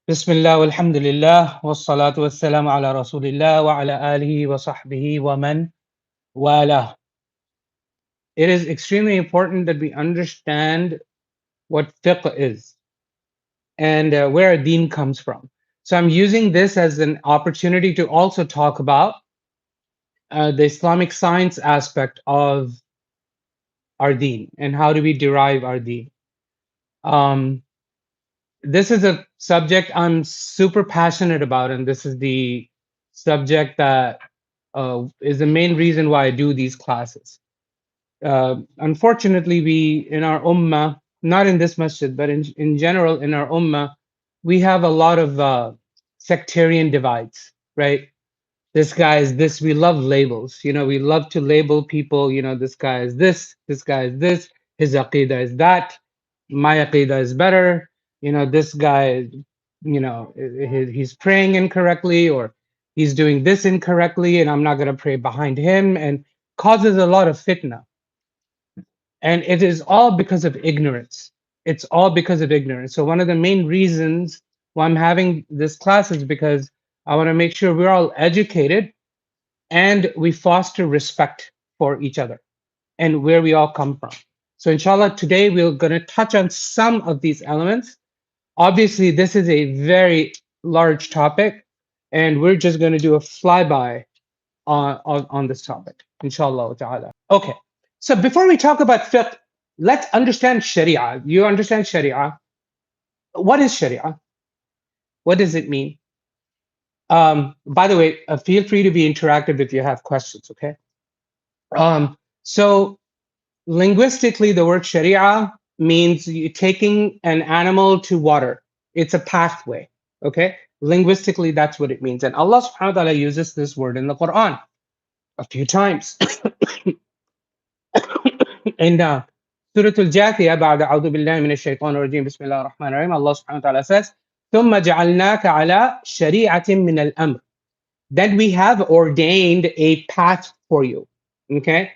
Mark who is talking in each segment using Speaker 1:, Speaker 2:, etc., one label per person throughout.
Speaker 1: Bismillah, walhamdulillah, wassalatu wassalamu ala rasulillah wa ala alihi wa sahbihi wa man wala. It is extremely important that we understand what fiqh is and where deen comes from. So I'm using this as an opportunity to also talk about the Islamic science aspect of our deen and how do we derive our deen. Um, this is a subject I'm super passionate about, and this is the subject that is the main reason why I do these classes. Unfortunately, we in our ummah, not in this masjid, but in general in our ummah, we have a lot of sectarian divides, right? This guy is this. We love labels. We love to label people. This guy is this guy is this, his aqidah is that, my aqidah is better. This guy, he's praying incorrectly, or he's doing this incorrectly, and I'm not going to pray behind him, and causes a lot of fitna. And it is all because of ignorance. It's all because of ignorance. So one of the main reasons why I'm having this class is because I want to make sure we're all educated and we foster respect for each other and where we all come from. So inshallah, today we're going to touch on some of these elements. Obviously, this is a very large topic, and we're just going to do a flyby on this topic, inshallah ta'ala. Okay, so before we talk about fiqh, let's understand Sharia. You understand Sharia? What is Sharia? What does it mean? By the way, feel free to be interactive if you have questions, okay? So linguistically, the word Sharia means you taking an animal to water. It's a pathway, okay? Linguistically, that's what it means. And Allah subhanahu wa ta'ala uses this word in the Quran a few times. In Surah Al-Jathiyah, بعد أعوذ بالله من الشيطان الرجيم بسم الله الرحمن الرحيم, Allah subhanahu wa ta'ala says, ثم جعلناك على شريعة من الأمر. Then we have ordained a path for you, okay?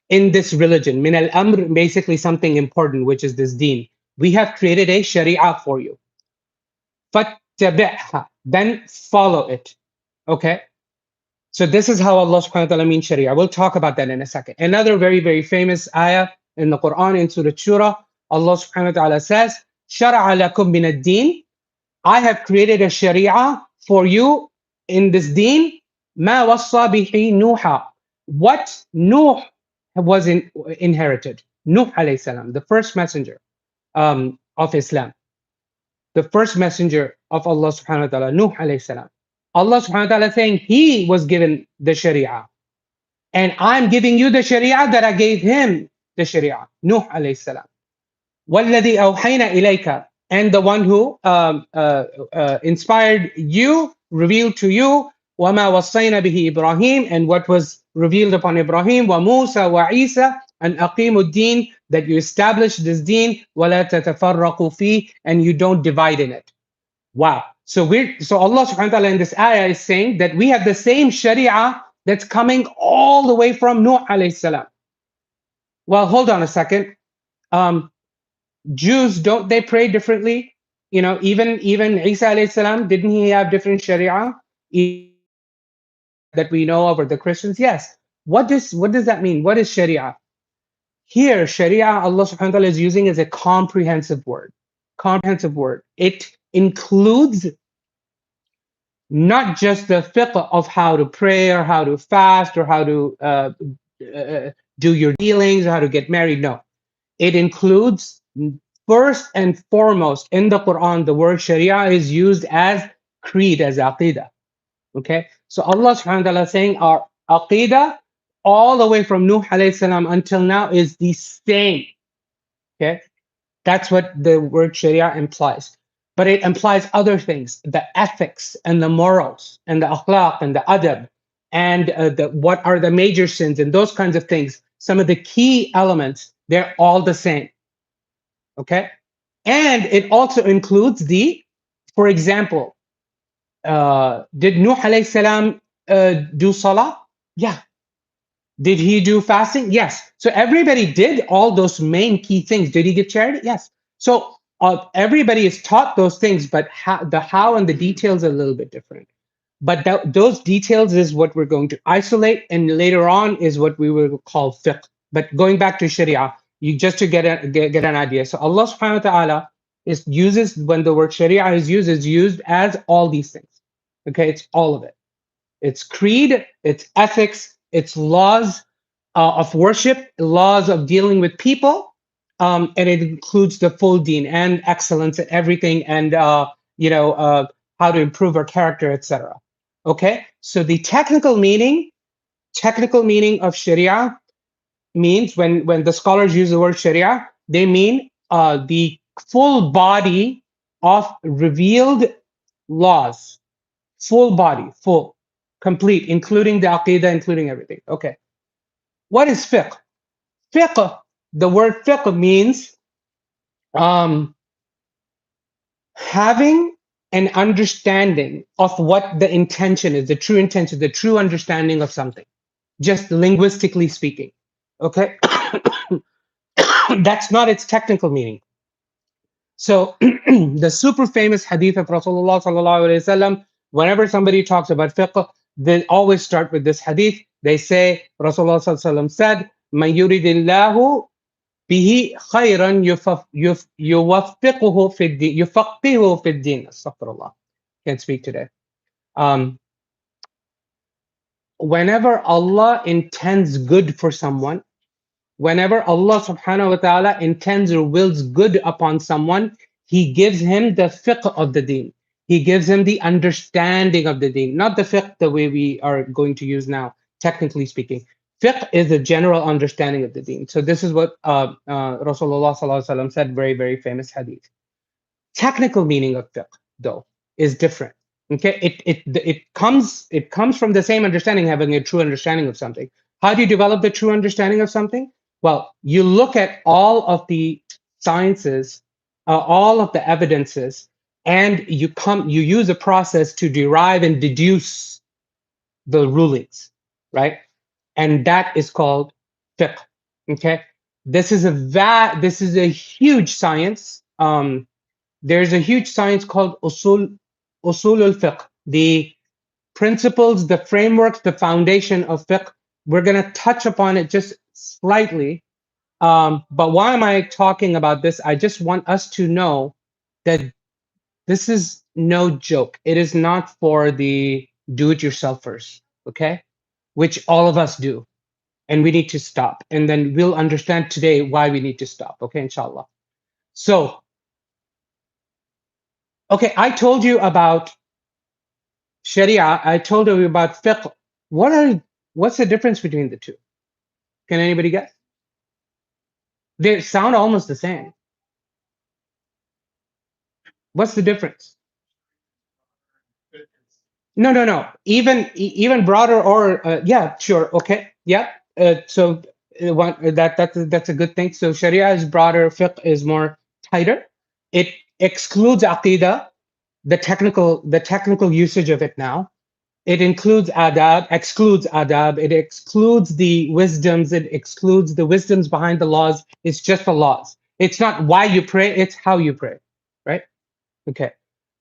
Speaker 1: In this religion, min al-amr, basically something important, which is this deen. We have created a sharia for you. فَاتَّبِعْهَا, then follow it, okay? So this is how Allah subhanahu wa ta'ala means sharia. We'll talk about that in a second. Another very, very famous ayah in the Quran, in Surah Shura, Allah subhanahu wa ta'ala says, شَرَعَ لَكُم مِّنَ الدِّينِ, I have created a sharia for you in this deen. مَا وَصَّى بِهِ نُوحًا, what Nuh was inherited. Nuh alayhi salam, the first messenger of Islam. The first messenger of Allah subhanahu wa ta'ala, Nuh alayhi salam. Allah subhanahu wa ta'ala saying he was given the sharia. And I'm giving you the sharia that I gave him the sharia. Nuh alayhi salam. وَالَّذِي أَوْحَيْنَا إِلَيْكَ, and the one who inspired you, revealed to you, وَمَا وَصَّيْنَا بِهِ إِبْرَاهِيم, and what was revealed upon Ibrahim, وَمُوسَى وَعِيسَى, and أَقِيمُ الدِّينِ, that you establish this deen, وَلَا تَتَفَرَّقُوا فِيهِ, and you don't divide in it. Wow. So Allah subhanahu wa ta'ala in this ayah is saying that we have the same sharia that's coming all the way from Nuh alayhi salam. Well, hold on a second. Jews, don't they pray differently? Even Isa alayhi salam, didn't he have different sharia that we know of, or the Christians? Yes. What does that mean? What is sharia? Here, sharia, Allah subhanahu wa ta'ala is using as a comprehensive word. Comprehensive word. It includes not just the fiqh of how to pray or how to fast or how to do your dealings or how to get married. No. It includes, first and foremost, in the Quran, the word sharia is used as creed, as aqidah. Okay? So Allah subhanahu wa ta'ala is saying our aqidah, all the way from Nuh alayhi salam until now, is the same. Okay? That's what the word sharia implies. But it implies other things, the ethics and the morals and the akhlaq and the adab and what are the major sins and those kinds of things. Some of the key elements, they're all the same. Okay? And it also includes for example, did Nuh alayhi salam do salah? Yeah. Did he do fasting? Yes. So everybody did all those main key things. Did he give charity? Yes. So everybody is taught those things, but the how and the details are a little bit different. But those details is what we're going to isolate, and later on is what we will call fiqh. But going back to Sharia, you just to get an idea. So Allah subhanahu wa ta'ala uses, when the word Sharia is used as all these things. Okay, it's all of it. It's creed, it's ethics, it's laws of worship, laws of dealing with people, and it includes the full deen and excellence and everything, and how to improve our character, etc. Okay, so the technical meaning of Sharia means, when the scholars use the word Sharia, they mean the full body of revealed laws, full body, full, complete, including the aqidah, including everything. Okay, what is fiqh? Fiqh, the word fiqh means having an understanding of what the intention is, the true intention, the true understanding of something, just linguistically speaking. Okay, that's not its technical meaning. So the super famous hadith of Rasulullah sallallahu alaihi wasallam, whenever somebody talks about fiqh, they always start with this hadith. They say, Rasulullah sallallahu alaihi wasallam said, "Man yuridillahu bihi khayran yuwaffiquhu fi din, yufaqihu fi din." Astaghfirullah. Can't speak today. Whenever Allah intends good for someone, whenever Allah subhanahu wa ta'ala intends or wills good upon someone, He gives him the fiqh of the deen. He gives him the understanding of the deen, not the fiqh the way we are going to use now, technically speaking. Fiqh is the general understanding of the deen. So this is what Rasulullah sallallahu alaihi wasallam said, very, very famous hadith. Technical meaning of fiqh, though, is different. Okay, it comes from the same understanding, having a true understanding of something. How do you develop the true understanding of something? Well, you look at all of the sciences, all of the evidences, and you use a process to derive and deduce the rulings, right? And that is called fiqh. Okay, this is a huge science. There's a huge science called usul al-fiqh, the principles, the frameworks, the foundation of fiqh. We're going to touch upon it just slightly. But why am I talking about this? I just want us to know that this is no joke. It is not for the do-it-yourselfers, okay? Which all of us do. And we need to stop. And then we'll understand today why we need to stop, okay, inshallah. So, okay, I told you about Sharia. I told you about fiqh. What's the difference between the two? Can anybody guess? They sound almost the same. What's the difference? No. Even broader, or yeah, sure, okay, yeah. So that's a good thing. So Sharia is broader, fiqh is more tighter. It excludes aqidah, the technical usage of it now. It includes adab, excludes adab. It excludes the wisdoms. It excludes the wisdoms behind the laws. It's just the laws. It's not why you pray, it's how you pray, right? Okay,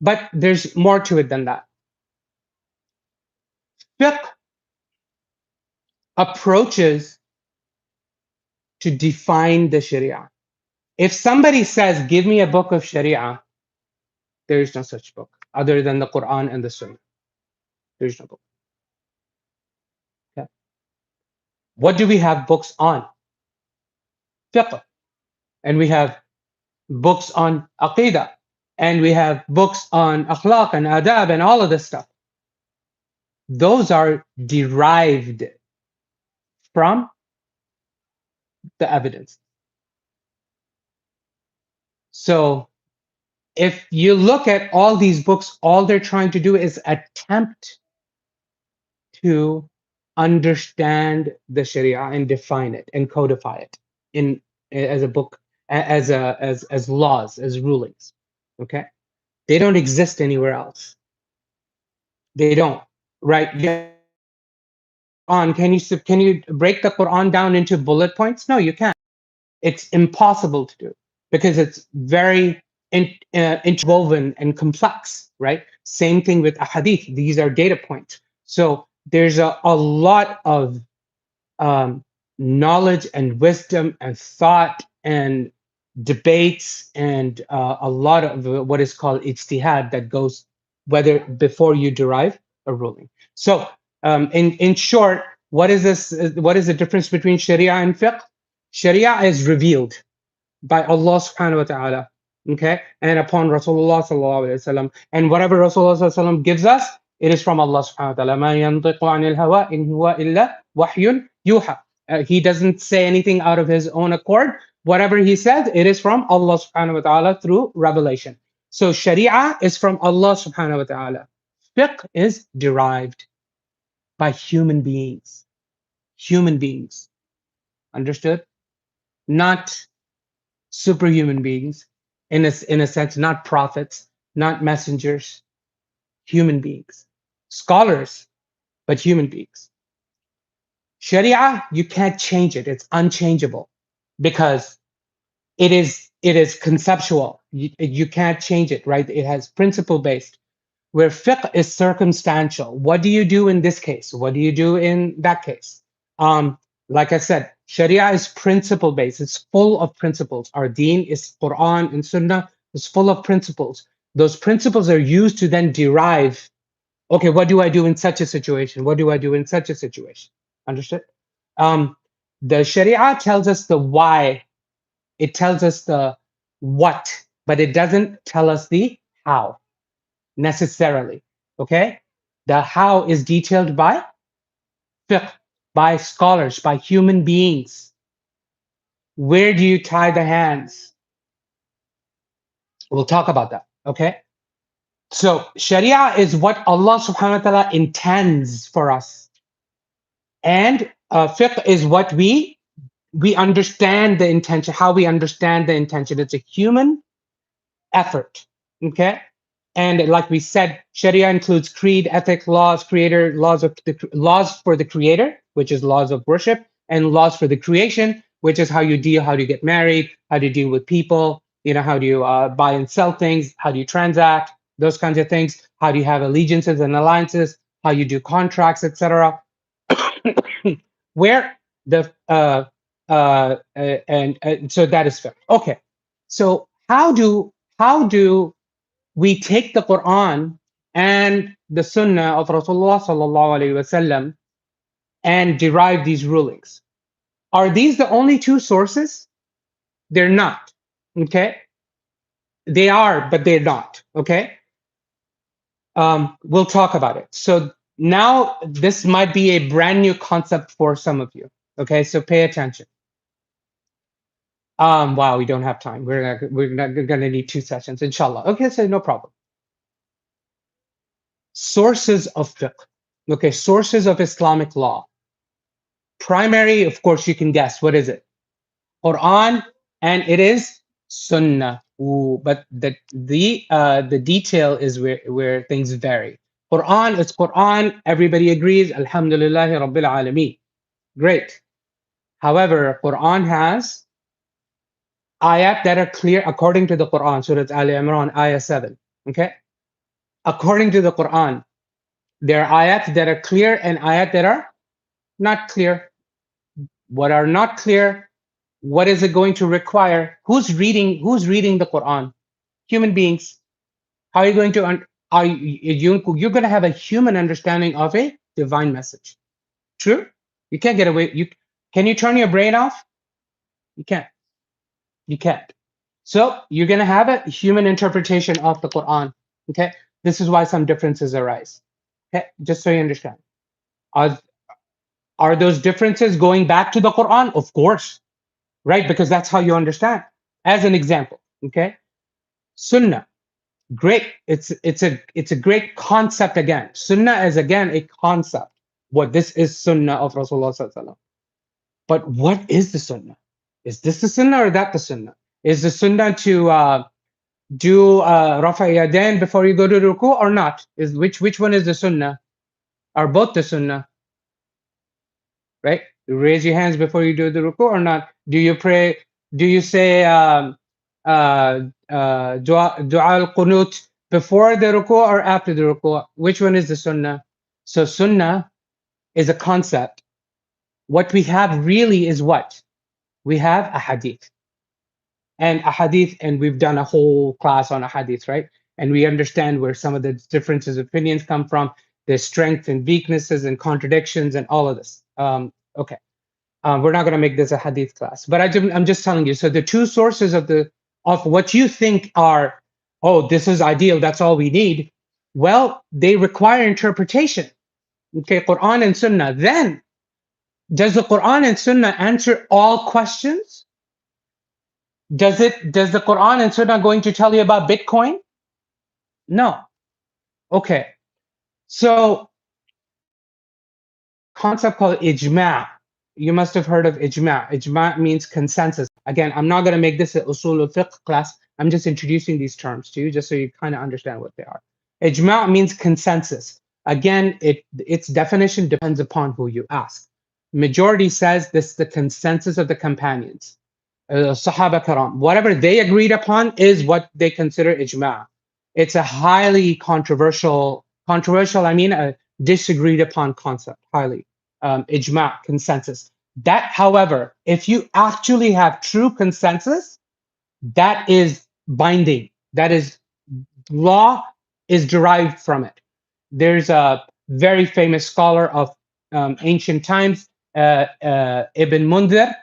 Speaker 1: but there's more to it than that. Fiqh approaches to define the Sharia. If somebody says, give me a book of Sharia, there is no such book other than the Quran and the Sunnah. There's no book. Okay. What do we have books on? Fiqh. And we have books on aqidah. And we have books on akhlaq and adab and all of this stuff. Those are derived from the evidence. So if you look at all these books, all they're trying to do is attempt to understand the Sharia and define it and codify it as a book, as laws, as rulings. Okay, they don't exist anywhere else. They don't, right? Yeah. Can you break the Quran down into bullet points? No, you can't. It's impossible to do because it's very interwoven and complex, right? Same thing with ahadith. These are data points. So there's a lot of um, knowledge and wisdom and thought and debates and a lot of what is called ijtihad that goes whether before you derive a ruling. So in short, what is this? What is the difference between Sharia and fiqh? Sharia is revealed by Allah subhanahu wa ta'ala, okay, and upon Rasulullah sallallahu alaihi wasallam, and whatever Rasulullah sallallahu alaihi wasallam gives us, it is from Allah subhanahu wa ta'ala. Ma yantiqu anil hawa in huwa illa wahyun yuha. He doesn't say anything out of his own accord. Whatever he says, it is from Allah subhanahu wa ta'ala through revelation. So Sharia is from Allah subhanahu wa ta'ala. Fiqh is derived by human beings. Human beings. Understood? Not superhuman beings, in a sense, not prophets, not messengers, human beings, scholars, but human beings. Sharia, you can't change it; it's unchangeable because it is conceptual. You can't change it, right? It has principle based. Where fiqh is circumstantial. What do you do in this case? What do you do in that case? Like I said, Sharia is principle based. It's full of principles. Our deen is Quran and Sunnah. It's full of principles. Those principles are used to then derive, okay, what do I do in such a situation? What do I do in such a situation? Understood? The Sharia tells us the why. It tells us the what, but it doesn't tell us the how necessarily. Okay? The how is detailed by fiqh, by scholars, by human beings. Where do you tie the hands? We'll talk about that. Okay? So Sharia is what Allah subhanahu wa ta'ala intends for us. And fiqh is what we understand the intention, how we understand the intention. It's a human effort. Okay? And like we said, Sharia includes creed, ethic, laws, creator, laws for the creator, which is laws of worship, and laws for the creation, which is how you deal, how do you get married, how do you deal with people, how do you buy and sell things, how do you transact, those kinds of things, how do you have allegiances and alliances, how you do contracts, etc. Where the and so that is fair. Okay, so how do we take the Quran and the Sunnah of Rasulullah sallallahu alaihi wasallam and derive these rulings? Are these the only two sources? They're not. Okay, they are, but they're not. Okay, we'll talk about it. So now this might be a brand new concept for some of you. Okay, so pay attention. Wow, we don't have time. We're not gonna need 2 sessions, inshallah. Okay, so no problem. Sources of fiqh. Okay, sources of Islamic law. Primary, of course, you can guess. What is it? Quran, and it is Sunnah. Ooh, but the detail is where things vary. Quran is Quran. Everybody agrees. Alhamdulillahi Rabbil Alameen. Great. However, Quran has ayat that are clear according to the Quran. Surah Al Imran, ayah 7. Okay. According to the Quran, there are ayat that are clear and ayat that are not clear. What are not clear? What is it going to require? Who's reading the Quran? Human beings. How are you going to you're going to have a human understanding of a divine message? True? You can't get away. Can you turn your brain off? You can't. You can't. So you're going to have a human interpretation of the Quran. Okay. This is why some differences arise. Okay. Just so you understand. Are those differences going back to the Quran? Of course, right? Because that's how you understand. As an example, okay, Sunnah, great. It's a great concept again. Sunnah is again a concept. What this is Sunnah of Rasulullah Sallallahu Alaihi Wasallam. But what is the Sunnah? Is this the Sunnah or that the Sunnah? Is the Sunnah to do Rafa Yadain before you go to Ruku or not? Is which one is the Sunnah? Are both the Sunnah? Right? Raise your hands before you do the ruku or not? Do you pray? Do you say dua al-qunut before the ruku or after the ruku. Which one is the sunnah? So sunnah is a concept. What we have really is what? We have a hadith. And a hadith, and we've done a whole class on a hadith, right? And we understand where some of the differences of opinions come from, their strengths and weaknesses and contradictions and all of this. Okay. We're not going to make this a hadith class, but I'm just telling you. So the two sources of what you think are, oh, this is ideal, that's all we need. Well, they require interpretation. Okay, Quran and Sunnah. Then, does the Quran and Sunnah answer all questions? Does the Quran and Sunnah going to tell you about Bitcoin? No. Okay. So, concept called ijma'. You must have heard of ijma'. Ijma' means consensus. Again, I'm not going to make this an usul al-fiqh class. I'm just introducing these terms to you just so you kind of understand what they are. Ijma' means consensus. Again, its definition depends upon who you ask. Majority says this is the consensus of the companions. Sahaba karam, whatever they agreed upon is what they consider ijma'. It's a highly controversial, I mean a disagreed upon concept, highly. Ijma', consensus. That, however, if you actually have true consensus, that is binding. That is, law is derived from it. There's a very famous scholar of ancient times, Ibn Mundhir.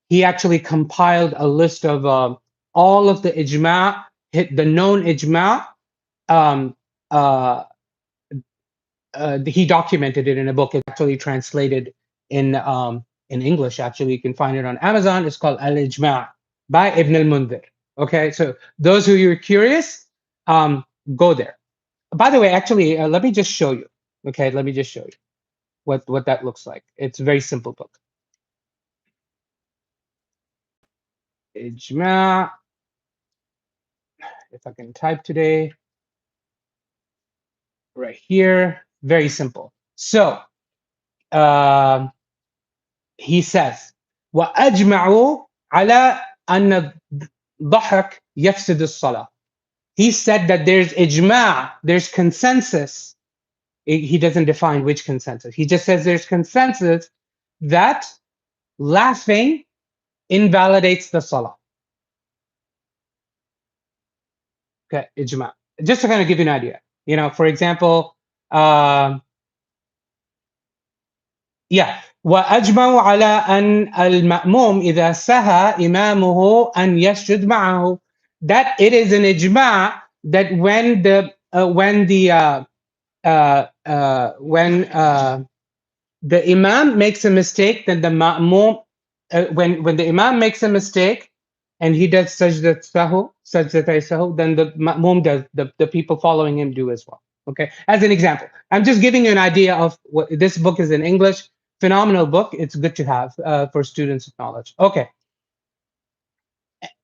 Speaker 1: He actually compiled a list of all of the ijma', the known ijma'. He documented it in a book. It's actually translated in English. Actually, you can find it on Amazon. It's called Al-Ijma' by Ibn al-Mundhir. Okay, so those who are curious, go there. By the way, actually, let me just show you. Okay, let me just show you what that looks like. It's a very simple book. Ijma'. If I can type today, right here, very simple. So he says, وَأَجْمَعُوا عَلَى أَنَّ الضَّحَكَ يَفْسِدُ الصَّلَاةِ. He said that there's ijma', there's consensus. He doesn't define which consensus. He just says there's consensus that laughing invalidates the salah. Okay, ijma'. Just to kind of give you an idea. You know, for example, yeah. وأجمعوا على أن المأموم إذا سهى إمامه أن يسجد معه. That it is an ijma' that when the imam makes a mistake, then the ma'mum, when the imam makes a mistake and he does sajdat sahu, then the ma'mum does, the people following him do as well. Okay, as an example, I'm just giving you an idea of what this book is in English. Phenomenal book. It's good to have for students of knowledge. Okay.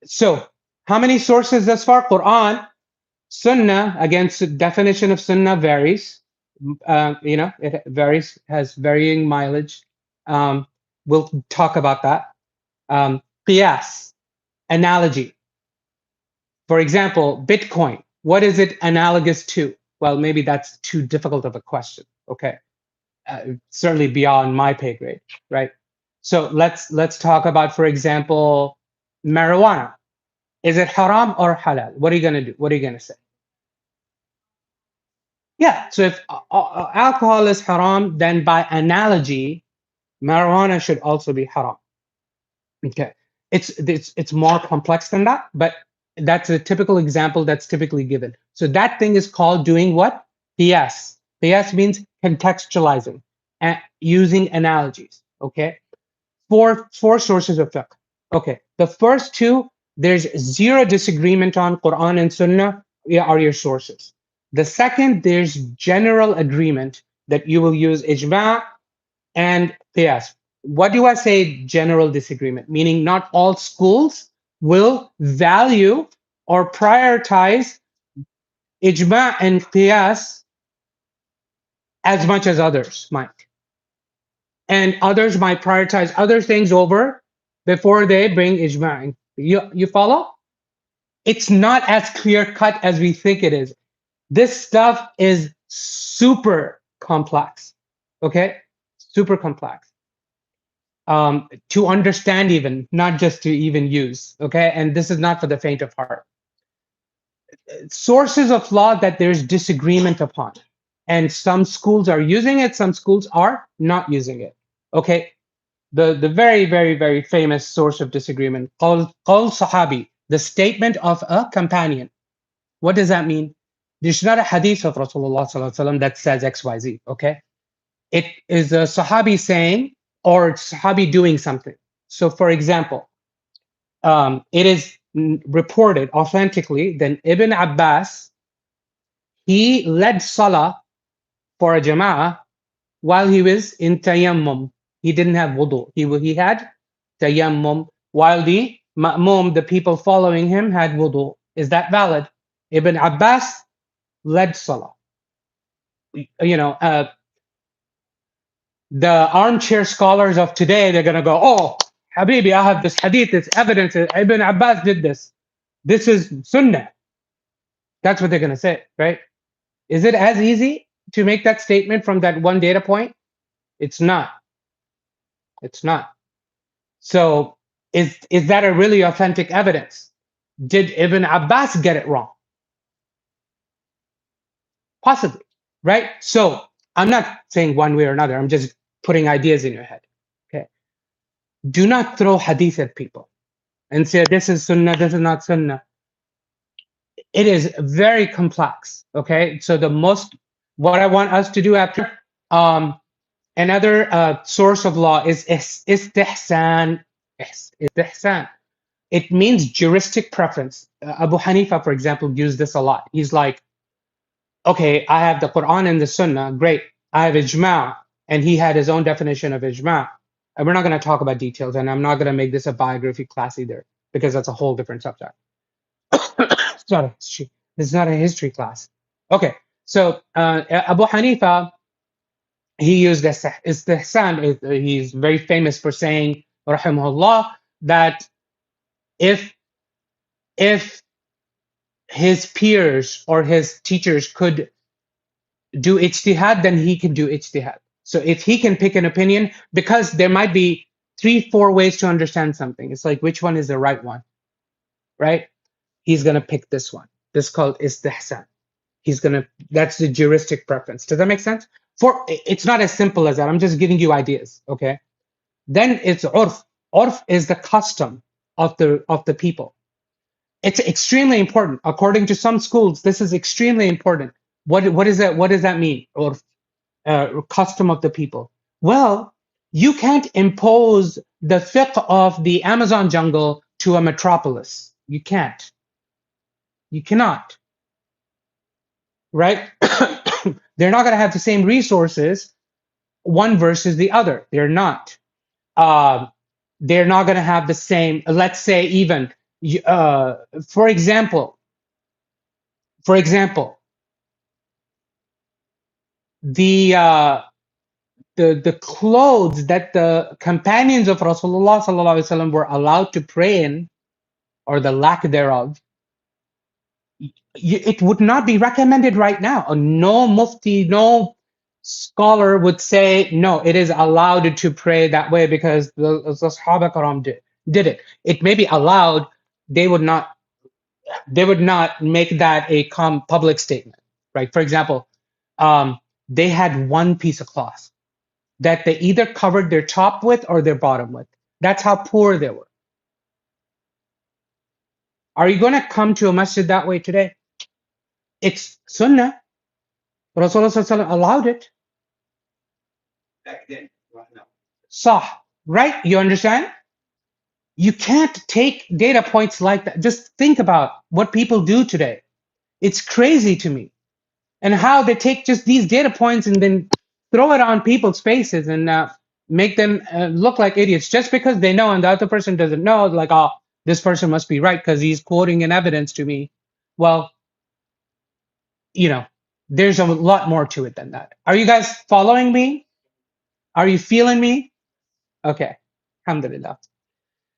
Speaker 1: So how many sources thus far? Quran, Sunnah. Again, definition of Sunnah varies. You know, it varies, has varying mileage. We'll talk about that. Qiyas, analogy. For example, Bitcoin. What is it analogous to? Well, maybe that's too difficult of a question. Okay. Certainly beyond my pay grade, right? So let's talk about, for example, marijuana. Is it haram or halal? What are you gonna do? What are you gonna say? Yeah. So if alcohol is haram, then by analogy, marijuana should also be haram. Okay. It's more complex than that, but that's a typical example that's typically given. So that thing is called doing what? Qiyas. Qiyas means contextualizing and using analogies. Okay. Four sources of fiqh. Okay. The first two, there's zero disagreement on. Quran and Sunnah are your sources. The second, there's general agreement that you will use ijma' and qiyas. What do I say general disagreement? Meaning not all schools will value or prioritize ijma' and qiyas as much as others might. And others might prioritize other things over before they bring ijma'. You follow? It's not as clear cut as we think it is. This stuff is super complex, okay? Super complex. To understand even, not just to even use, okay? And this is not for the faint of heart. Sources of law that there's disagreement upon. And some schools are using it, some schools are not using it, okay? The very, very, very famous source of disagreement, qawl sahabi, the statement of a companion. What does that mean? There's not a hadith of Rasulullah sallallahu alaihi wasallam that says XYZ, okay? It is a sahabi saying, or sahabi doing something. So for example, it is reported authentically that Ibn Abbas, he led salah for a jama'ah while he was in tayammum. He didn't have wudu. He had tayammum while the ma'mum, the people following him, had wudu. Is that valid? Ibn Abbas led salah. You know, the armchair scholars of today, they're going to go, oh, Habibi, I have this hadith, it's evidence, Ibn Abbas did this. This is sunnah. That's what they're going to say, right? Is it as easy to make that statement from that one data point? It's not. It's not. So is that a really authentic evidence? Did Ibn Abbas get it wrong? Possibly, right? So I'm not saying one way or another. I'm just putting ideas in your head. Okay. Do not throw hadith at people and say this is sunnah, this is not sunnah. It is very complex. Okay. So what I want us to do after another source of law is istihsan. Istihsan. It means juristic preference. Abu Hanifa, for example, used this a lot. He's like, okay, I have the Quran and the Sunnah, great. I have ijma', and he had his own definition of ijma'. And we're not going to talk about details, and I'm not going to make this a biography class either, because that's a whole different subject. It's not a history. This is not a history class. Okay, so Abu Hanifa, he used istihsan. He's very famous for saying, rahimahullah, that if his peers or his teachers could do ijtihad, then he can do ijtihad. So if he can pick an opinion, because there might be 3-4 ways to understand something, it's like, which one is the right one, right? He's going to pick this one. This is called istihsan. That's the juristic preference. Does that make sense? It's not as simple as that. I'm just giving you ideas, okay? Then it's urf. Urf is the custom of the people. It's extremely important. According to some schools, this is extremely important. What is that? What does that mean? Or custom of the people? Well, you can't impose the fiqh of the Amazon jungle to a metropolis. You can't. You cannot. Right? They're not going to have the same resources, one versus the other. They're not. They're not going to have the same. Let's say even, for example, the clothes that the companions of Rasulullah sallallahu alaihi wasallam were allowed to pray in, or the lack thereof, it would not be recommended right now. No mufti, no scholar would say, no, it is allowed to pray that way because the Sahaba Karam did it. It may be allowed. They would not make that a public statement, right? For example, they had one piece of cloth that they either covered their top with or their bottom with. That's how poor they were. Are you going to come to a masjid that way today? It's sunnah. Rasulullah allowed it. Back then, right now. Sah, right? You understand? You can't take data points like that. Just think about what people do today. It's crazy to me. And how they take just these data points and then throw it on people's faces and make them look like idiots just because they know and the other person doesn't know. Like, oh, this person must be right because he's quoting an evidence to me. Well, there's a lot more to it than that. Are you guys following me? Are you feeling me? Okay. Alhamdulillah.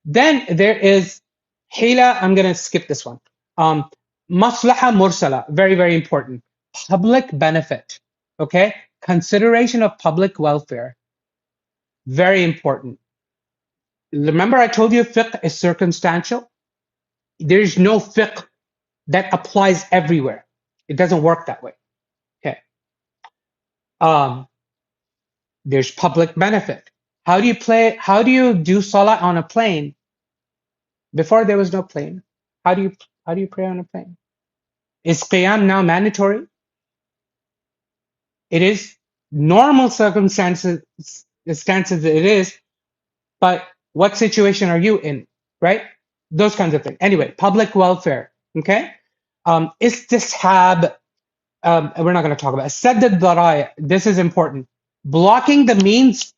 Speaker 1: Then there is Hila. I'm going to skip this one. Maslaha mursala, very, very important. Public benefit, okay? Consideration of public welfare, very important. Remember I told you fiqh is circumstantial? There's no fiqh that applies everywhere. It doesn't work that way, okay? There's public benefit. How do you do salah on a plane? Before there was no plane. How do you pray on a plane? Is qiyam now mandatory? It is. Normal circumstances it is, but what situation are you in, right? Those kinds of things. Anyway, public welfare, okay? Istishab, we're not going to talk about it. Sadd al-dhara'i, this is important. Blocking the means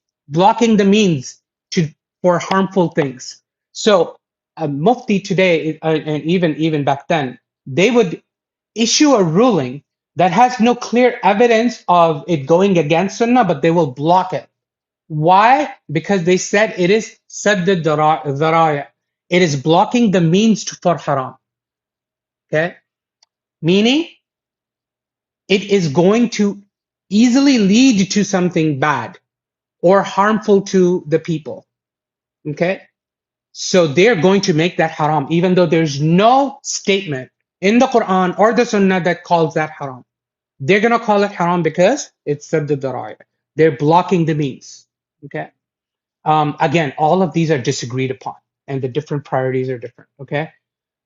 Speaker 1: for harmful things. So, Mufti today, and even back then, they would issue a ruling that has no clear evidence of it going against Sunnah, but they will block it. Why? Because they said it is sadd al-dhara'i. It is blocking the means for haram. Okay? Meaning, it is going to easily lead to something bad or harmful to the people. Okay? So they're going to make that haram, even though there's no statement in the Quran or the Sunnah that calls that haram. They're going to call it haram because it's sadd al-dhara'i. They're blocking the means. Okay? Again, all of these are disagreed upon, and the different priorities are different. Okay?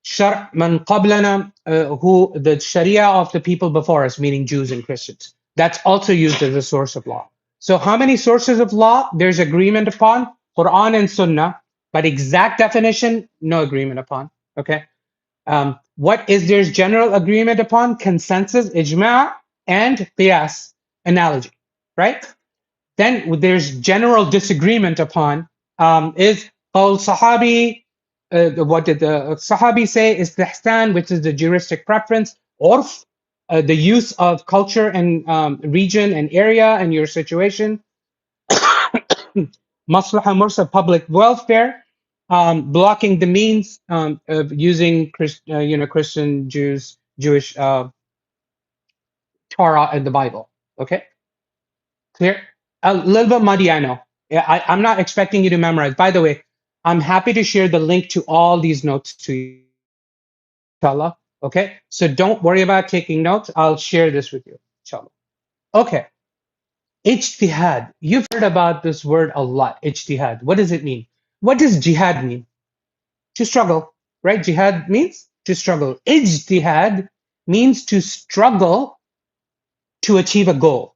Speaker 1: Shar' man qablana, who the Sharia of the people before us, meaning Jews and Christians. That's also used as a source of law. So how many sources of law there's agreement upon? Quran and Sunnah, but exact definition, no agreement upon. Okay. What is there's general agreement upon? Consensus, ijma' and qiyas, analogy, right? Then there's general disagreement upon is qawl sahabi. What did the Sahabi say? Istihsan, which is the juristic preference, urf, the use of culture and region and area and your situation, maslaha mursa, public welfare, blocking the means of using Christian, Jewish Torah and the Bible. Okay, clear? A little bit muddy, I know. I'm not expecting you to memorize. By the way, I'm happy to share the link to all these notes to you, inshallah. Okay, so don't worry about taking notes. I'll share this with you, inshallah. Okay, ijtihad. You've heard about this word a lot, ijtihad. What does it mean? What does jihad mean? To struggle, right? Jihad means to struggle. Ijtihad means to struggle to achieve a goal.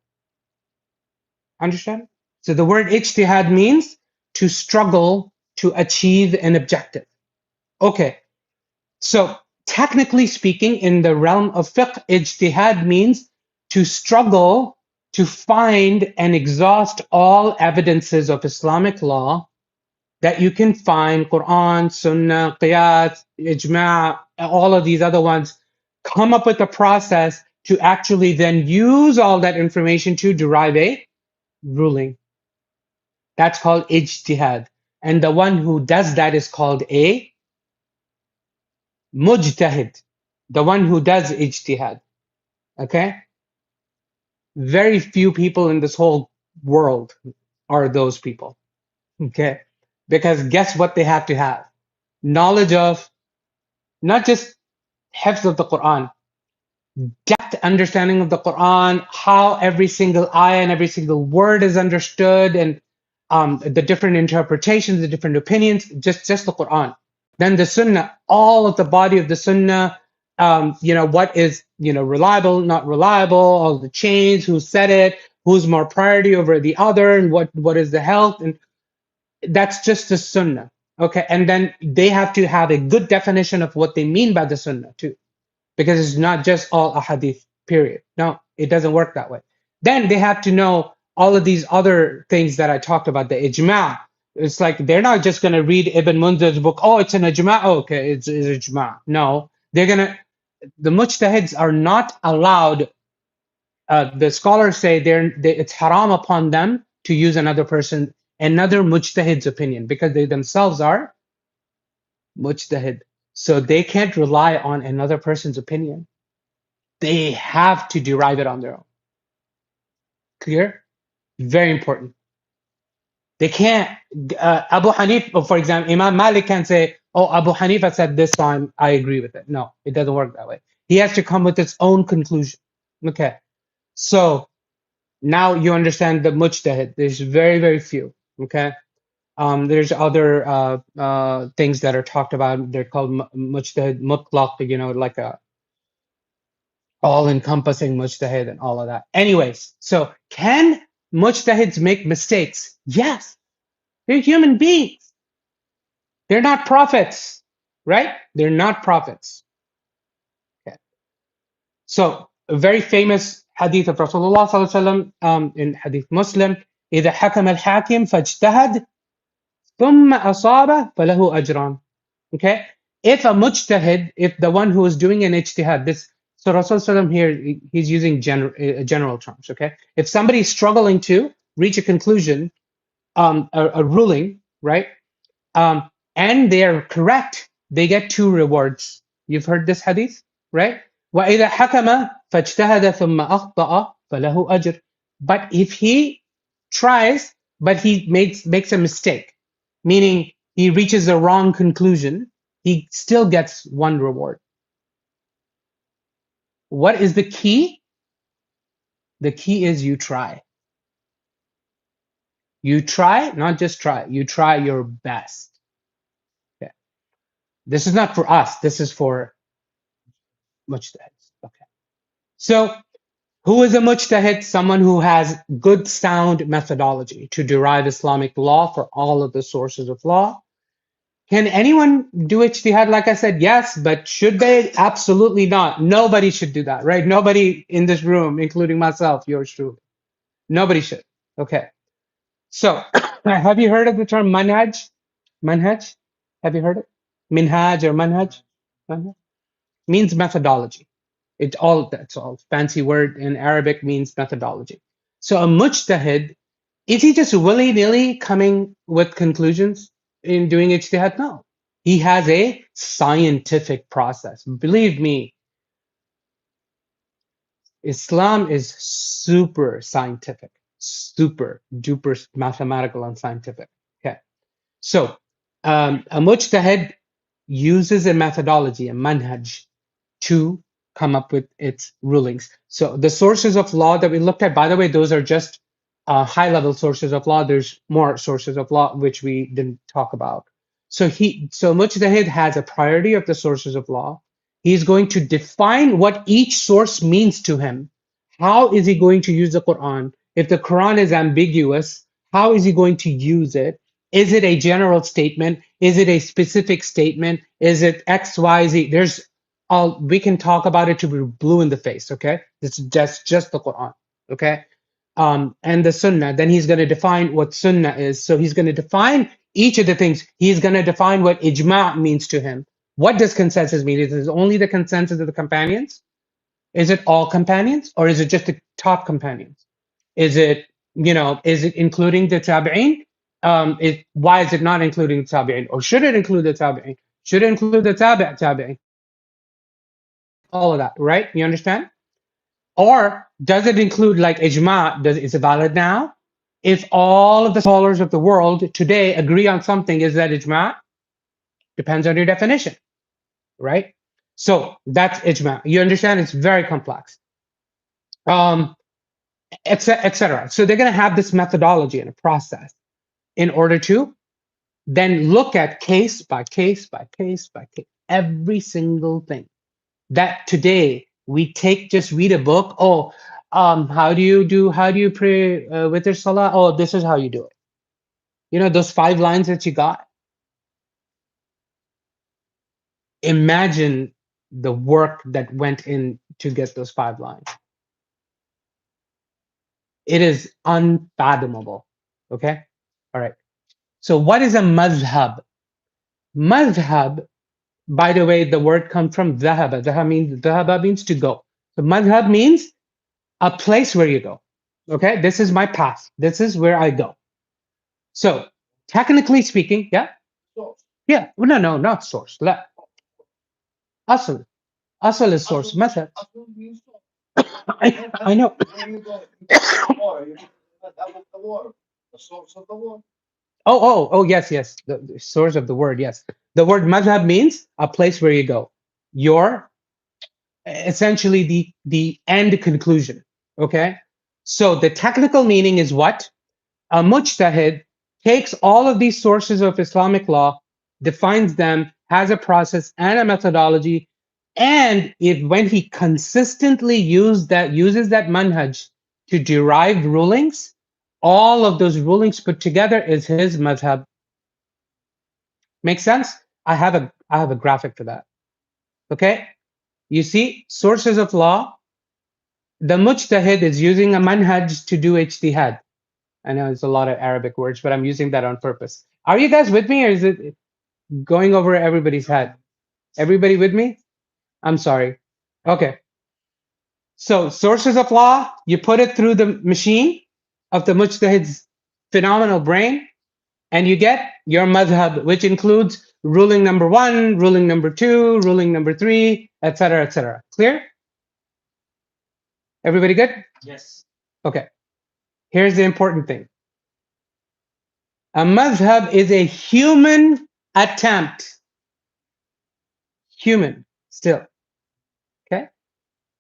Speaker 1: Understand? So the word ijtihad means to struggle to achieve an objective. Okay, so technically speaking, in the realm of fiqh, ijtihad means to struggle to find and exhaust all evidences of Islamic law that you can find, Quran, Sunnah, Qiyas, Ijma', all of these other ones, come up with a process to actually then use all that information to derive a ruling. That's called ijtihad. And the one who does that is called a Mujtahid. The one who does ijtihad. Okay? Very few people in this whole world are those people. Okay? Because guess what they have to have? Knowledge of not just hifz of the Quran, depth understanding of the Quran, how every single ayah and every single word is understood, and the different interpretations, the different opinions, just the Quran. Then the Sunnah, all of the body of the Sunnah, what is, reliable, not reliable, all the chains, who said it, who's more priority over the other, and what is the health, and that's just the Sunnah. Okay, and then they have to have a good definition of what they mean by the Sunnah too, because it's not just all a hadith, period. No, it doesn't work that way. Then they have to know all of these other things that I talked about, the ijma'. It's like they're not just going to read Ibn Munzir's book, oh, it's an ijma', oh, okay, it's ijma'. No, the mujtahids are not allowed, the scholars say it's haram upon them to use another mujtahid's opinion, because they themselves are mujtahid. So they can't rely on another person's opinion. They have to derive it on their own. Clear? Very important. They can't, Abu Hanifah, for example, Imam Malik can say, oh, Abu Hanifa said this time, I agree with it. No, it doesn't work that way. He has to come with his own conclusion. Okay. So now you understand the mujtahid. There's very, very few. Okay. There's other things that are talked about. They're called mujtahid mutlaq, you know, like a all-encompassing mujtahid and all of that. Anyways, so can mujtahids make mistakes? Yes. They're human beings. They're not prophets, right? They're not prophets. Okay. So a very famous hadith of Rasulullah sallallahu alaihi wasallam in Hadith Muslim: إذا حكم الحاكم فاجتهد ثم أصاب فله أجران. Okay. If a mujtahid, if the one who is doing an ijtihad, this, so Rasulullah here, he's using general terms. Okay. If somebody is struggling to reach a conclusion, a ruling, right? And they are correct, they get two rewards. You've heard this hadith, right? وَإِذَا حَكَمَ فَاجْتَهَدَ ثُمَّ أَخْطَأَ فَلَهُ أَجْرٌ. But if he tries, but he makes a mistake, meaning he reaches a wrong conclusion, he still gets one reward. What is the key? The key is you try. You try, not just try, you try your best. Okay. This is not for us, this is for mujtahids. Okay. So who is a mujtahid? Someone who has good sound methodology to derive Islamic law for all of the sources of law. Can anyone do ijtihad? Like I said, yes, but should they? Absolutely not. Nobody should do that, right? Nobody in this room, including myself, yours truly. Nobody should. Okay. So have you heard of the term manhaj? Manhaj? Have you heard it? Minhaj or manhaj? Manhaj? Means methodology. That's all fancy word in Arabic, means methodology. So a mujtahid, is he just willy-nilly coming with conclusions in doing ijtihad? No. He has a scientific process. Believe me, Islam is super scientific, super duper mathematical and scientific. Okay. So a mujtahid uses a methodology, a manhaj, to come up with its rulings. So the sources of law that we looked at, by the way, those are just high-level sources of law. There's more sources of law which we didn't talk about. So Mujtahid has a priority of the sources of law. He's going to define what each source means to him. How is he going to use the Quran? If the Quran is ambiguous, how is he going to use it? Is it a general statement? Is it a specific statement? Is it X, Y, Z? We can talk about it to be blue in the face, okay? It's just the Quran, okay? And the Sunnah. Then he's going to define what Sunnah is. So he's going to define each of the things. He's going to define what ijma' means to him. What does consensus mean? Is it only the consensus of the companions? Is it all companions, or is it just the top companions? Is it including the tabi'in? Why is it not including the tabi'in? Or should it include the tabi'in? Should it include the tabi'in? All of that, right? You understand? Or does it include like ijma? Is it valid now? If all of the scholars of the world today agree on something, is that ijma? Depends on your definition, right? So that's ijma. You understand? It's very complex, etc. So they're going to have this methodology and a process in order to then look at case by case by case by case, every single thing that today we just read a book. Oh, how do you pray with your salah? Oh, this is how you do it. You know, those 5 lines that you got. Imagine the work that went in to get those 5 lines. It is unfathomable. Okay. All right. So what is a madhhab? Madhhab, by the way, the word comes from dhahaba. Dhahaba means to go. So madhhab means a place where you go. Okay, this is my path. This is where I go. So technically speaking, yeah. Yeah. No, not source. Asl. Asl is source. Madhhab. I know. Oh, yes, yes. The source of the word, yes. The word madhab means a place where you go. Your essentially the end conclusion. Okay. So the technical meaning is what? A mujtahid takes all of these sources of Islamic law, defines them, has a process and a methodology, and if when he consistently uses that manhaj to derive rulings, all of those rulings put together is his madhab. Make sense? I have a graphic for that. Okay? You see, sources of law, the mujtahid is using a manhaj to do ijtihad. I know it's a lot of Arabic words, but I'm using that on purpose. Are you guys with me, or is it going over everybody's head? Everybody with me? I'm sorry. Okay. So sources of law, you put it through the machine of the mujtahid's phenomenal brain, and you get your madhab, which includes ruling number 1, ruling number 2, ruling number 3, etc., etc. Clear? Everybody good? Yes. Okay. Here's the important thing. A madhab is a human attempt, human still, okay,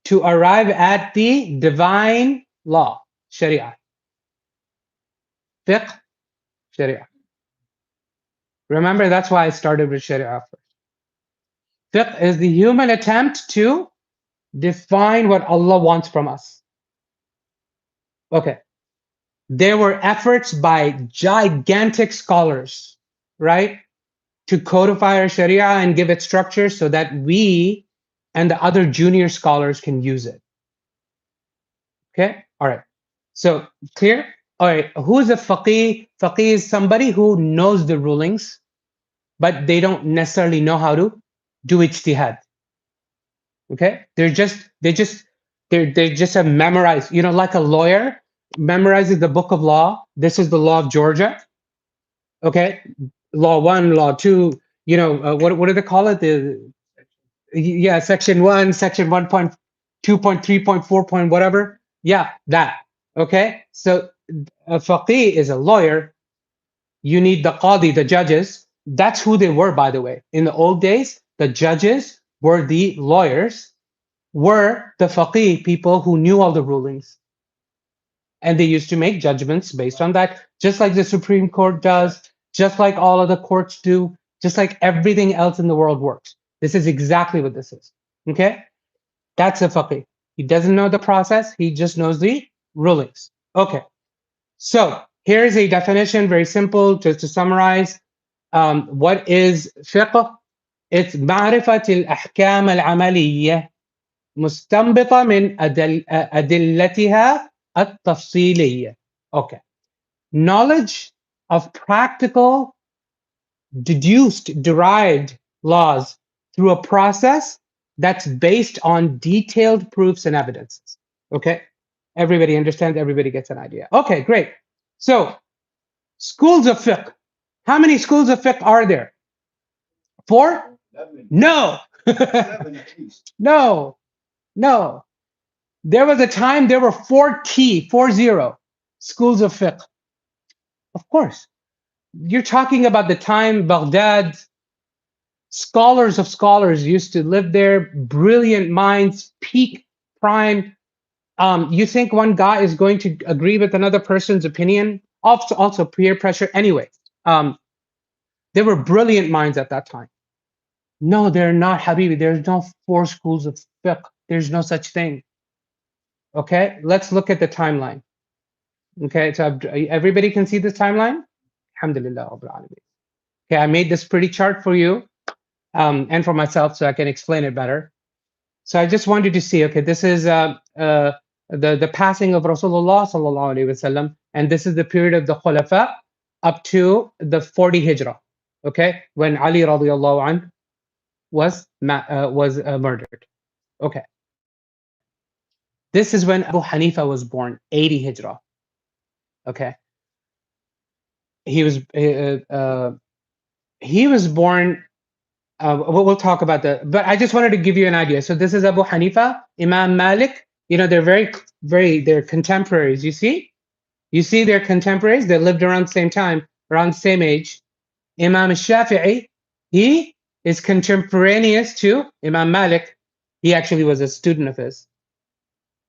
Speaker 1: to arrive at the divine law, Sharīʿah. Fiqh, Sharīʿah. Remember, that's why I started with Sharīʿah first. Fiqh is the human attempt to define what Allah wants from us. Okay. There were efforts by gigantic scholars, right, to codify our Sharia and give it structure so that we and the other junior scholars can use it. Okay, all right. So clear? All right, who's a faqih? Faqih is somebody who knows the rulings, but they don't necessarily know how to do ijtihad. Okay, they just have memorized, you know, like a lawyer memorizes the book of law. This is the law of Georgia. Okay, law 1, law 2, you know, what do they call it? Section 1, section 1.2.3.4. whatever. Yeah, that. Okay, so a faqih is a lawyer. You need the qadi, the judges. That's who they were, by the way. In the old days, the judges were the lawyers, were the faqih, people who knew all the rulings. And they used to make judgments based on that, just like the Supreme Court does, just like all of the courts do, just like everything else in the world works. This is exactly what this is. Okay? That's a faqih. He doesn't know the process, he just knows the rulings. Okay. So here is a definition, very simple, just to summarize. What is fiqh? It's معرفة الأحكام العملية مستنبطة من أدلتها التفصيلية. Okay. Knowledge of practical, deduced, derived laws through a process that's based on detailed proofs and evidences. Okay? Everybody understands, everybody gets an idea. Okay, great. So, schools of fiqh. How many schools of fiqh are there? 4? No. No. No. There was a time there were 40 schools of fiqh. Of course. You're talking about the time Baghdad, scholars of scholars used to live there, brilliant minds, peak prime. You think one guy is going to agree with another person's opinion? Also peer pressure. Anyway, there were brilliant minds at that time. No, they're not, Habibi. There's no 4 schools of fiqh. There's no such thing. Okay, let's look at the timeline. Okay, so everybody can see this timeline? Alhamdulillah. Okay, I made this pretty chart for you and for myself so I can explain it better. So I just wanted to see, okay, this is the passing of Rasulullah sallallahu alaihi wasallam, and this is the period of the Khulafa up to the 40 Hijrah, okay, when Ali radiallahu anh was murdered. Okay. This is when Abu Ḥanīfah was born, 80 Hijrah. Okay. He was born we'll talk about that. But I just wanted to give you an idea. So this is Abu Hanifa, Imam Malik. You know, they're they're contemporaries. You see, they're contemporaries. They lived around the same time, around the same age. Imam Shāfiʿī, he is contemporaneous to Imam Malik. He actually was a student of his.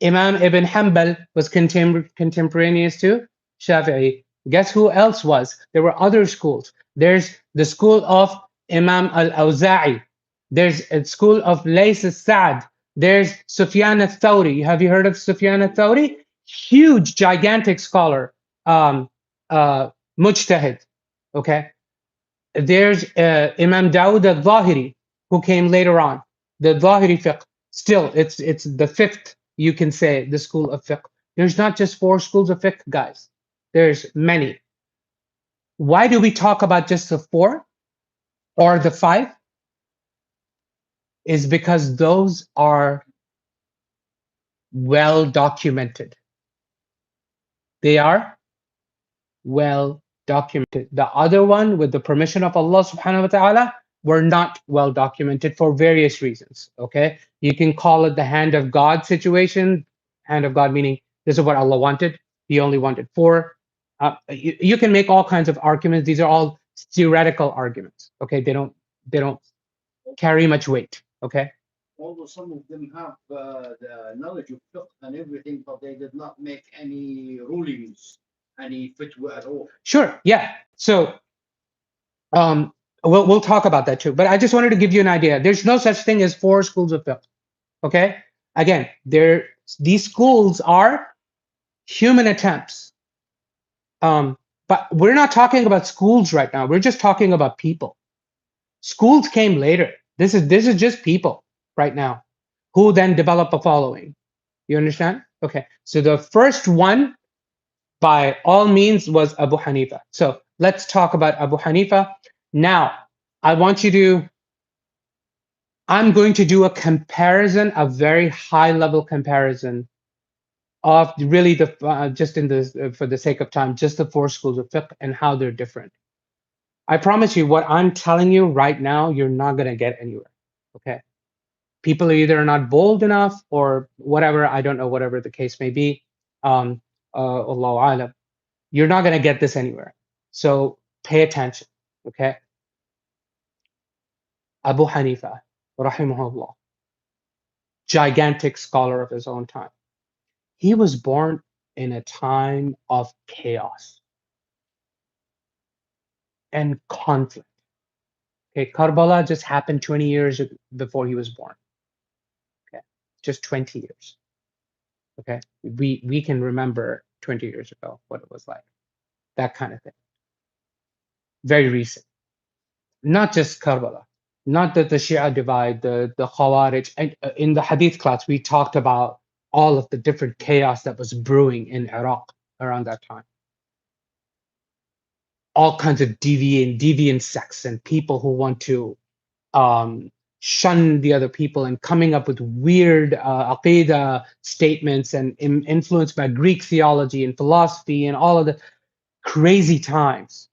Speaker 1: Imam Ibn Ḥanbal was contemporaneous to Shāfiʿī. Guess who else was? There were other schools. There's the school of Imam al-Awzā'i. There's a school of Lays al-Sa'd. There's Sufyan al-Thawri. Have you heard of Sufyan al-Thawri? Huge, gigantic scholar, Mujtahid. Okay. There's Imam Dawud al-Zahiri, who came later on. The Zahiri fiqh. Still, it's the fifth, you can say, the school of fiqh. There's not just 4 schools of fiqh, guys. There's many. Why do we talk about just the 4 or the 5? Is because those are well documented. They are well documented. The other one, with the permission of Allah subhanahu wa ta'ala, were not well documented for various reasons. Okay, you can call it the hand of God situation. Hand of God meaning this is what Allah wanted. He only wanted 4. You can make all kinds of arguments. These are all theoretical arguments. Okay, they don't carry much weight. Okay.
Speaker 2: Although some of them have the knowledge of fiqh and everything, but they did not make any rulings, any fatwa at all.
Speaker 1: Sure. Yeah. So, we'll talk about that too. But I just wanted to give you an idea. There's no such thing as 4 schools of fiqh. Okay. Again, these schools are human attempts. But we're not talking about schools right now. We're just talking about people. Schools came later. This is just people right now who then develop a following. You understand? Okay. So the first one, by all means, was Abu Hanifa. So let's talk about Abu Hanifa. Now, I'm going to do a comparison, a very high level comparison of really just in this, for the sake of time, just the 4 schools of fiqh and how they're different. I promise you, what I'm telling you right now, you're not going to get anywhere. Okay. People are either not bold enough or whatever. I don't know, whatever the case may be. Allahu alam. You're not going to get this anywhere. So pay attention. Okay. Abu Hanifa, rahimahullah, gigantic scholar of his own time. He was born in a time of chaos and conflict. Okay, Karbala just happened 20 years before he was born. Okay, just 20 years. Okay, we can remember 20 years ago what it was like. That kind of thing. Very recent. Not just Karbala, not the Shia divide, the Khawarij. And in the Hadith class, we talked about all of the different chaos that was brewing in Iraq around that time. All kinds of deviant sects and people who want to shun the other people and coming up with weird aqidah statements and influenced by Greek theology and philosophy and all of the crazy times.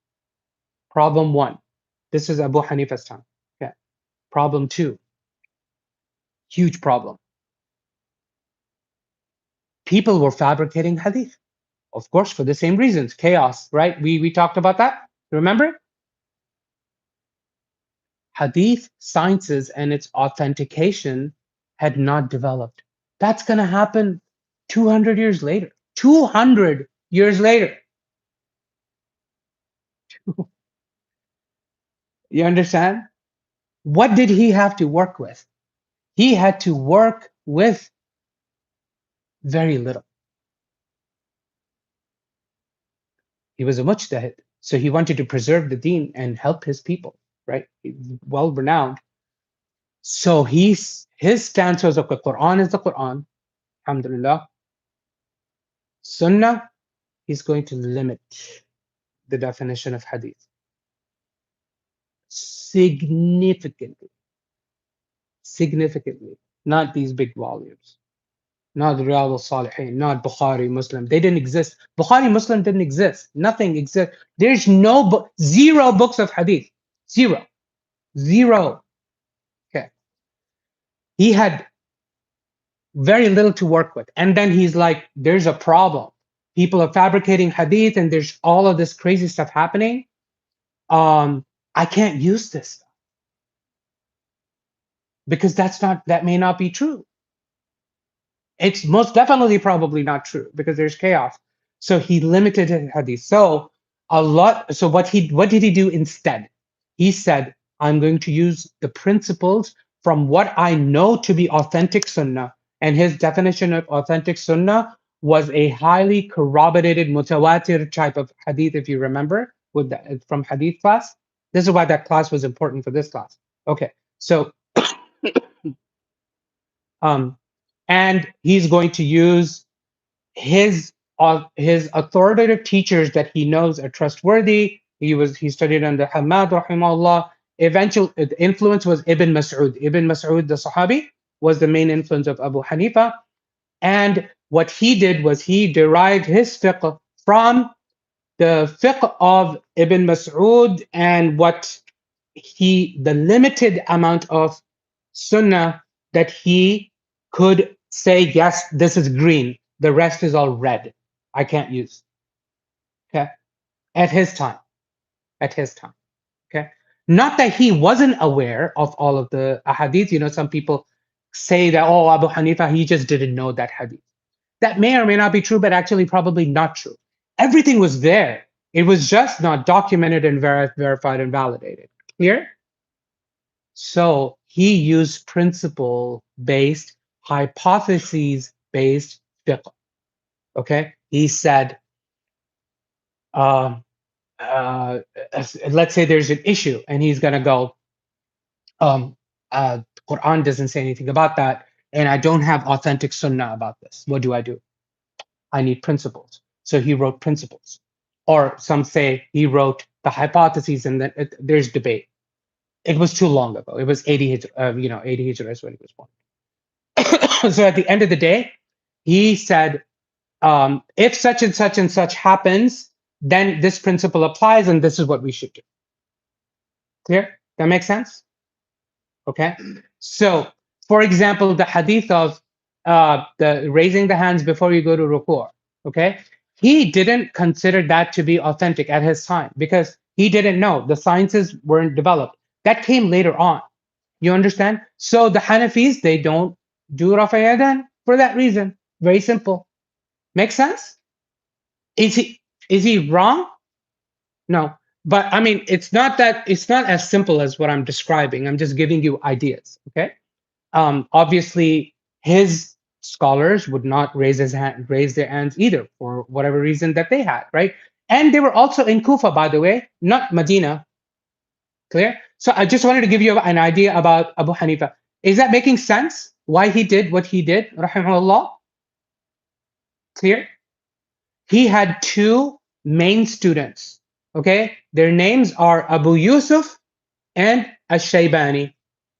Speaker 1: Problem 1. This is Abu Hanifa's time. Okay. Problem 2. Huge problem. People were fabricating hadith. Of course, for the same reasons. Chaos, right? We talked about that. Remember? Hadith sciences and its authentication had not developed. That's going to happen 200 years later. 200 years later. You understand? What did he have to work with? He had to work with very little. He was a mujtahid, so he wanted to preserve the deen and help his people, right? He's well renowned. So his stance was, okay, Quran is the Quran, alhamdulillah. Sunnah, he's going to limit the definition of hadith significantly. Not these big volumes. Not Riyadh al-Salihin, not Bukhari, Muslim. They didn't exist. Bukhari, Muslim didn't exist. Nothing exists. There's no book, 0 books of hadith. Zero. he had very little to work with. And then he's like, there's a problem. People are fabricating hadith and there's all of this crazy stuff happening. I can't use this stuff because that may not be true. It's most definitely probably not true because there's chaos. So he limited his hadith. So what did he do instead? He said, I'm going to use the principles from what I know to be authentic sunnah. And his definition of authentic sunnah was a highly corroborated mutawatir type of hadith, if you remember, from hadith class. This is why that class was important for this class. Okay, so and he's going to use his authoritative teachers that he knows are trustworthy. He studied under Hamad rahimahullah. Eventual the influence was Ibn Mas'ud. Ibn Mas'ud, the Sahabi, was the main influence of Abu Hanifa. And what he did was he derived his fiqh from the fiqh of Ibn Mas'ud and the limited amount of sunnah that he could say, yes, this is green. The rest is all red. I can't use. Okay. At his time. Okay. Not that he wasn't aware of all of the hadith. You know, some people say that, oh, Abu Hanifa, he just didn't know that hadith. That may or may not be true, but actually probably not true. Everything was there. It was just not documented and verified and validated. Clear? So he used principle-based, hypotheses-based fiqh. Okay? He said, let's say there's an issue and he's going to go, Quran doesn't say anything about that, and I don't have authentic sunnah about this. What do? I need principles. So he wrote principles. Or some say he wrote the hypotheses, and then there's debate. It was too long ago. It was 80 Hijrah is when he was born. So at the end of the day, he said, if such and such and such happens, then this principle applies, and this is what we should do. Clear? That makes sense? Okay. So, for example, the hadith of the raising the hands before you go to ruku', okay? He didn't consider that to be authentic at his time because he didn't know. The sciences weren't developed. That came later on. You understand? So the Hanafis, they don't do rafa yadan for that reason. Very simple. Make sense? Is he wrong? No. But I mean, it's not as simple as what I'm describing. I'm just giving you ideas. Okay. Obviously, his scholars would not raise their hands either for whatever reason that they had, right? And they were also in Kufa, by the way, not Medina. Clear? So I just wanted to give you an idea about Abu Hanifa. Is that making sense? Why he did what he did, rahimahullah? Clear? He had two main students. Okay, their names are Abu Yusuf and Ash-Shaybani.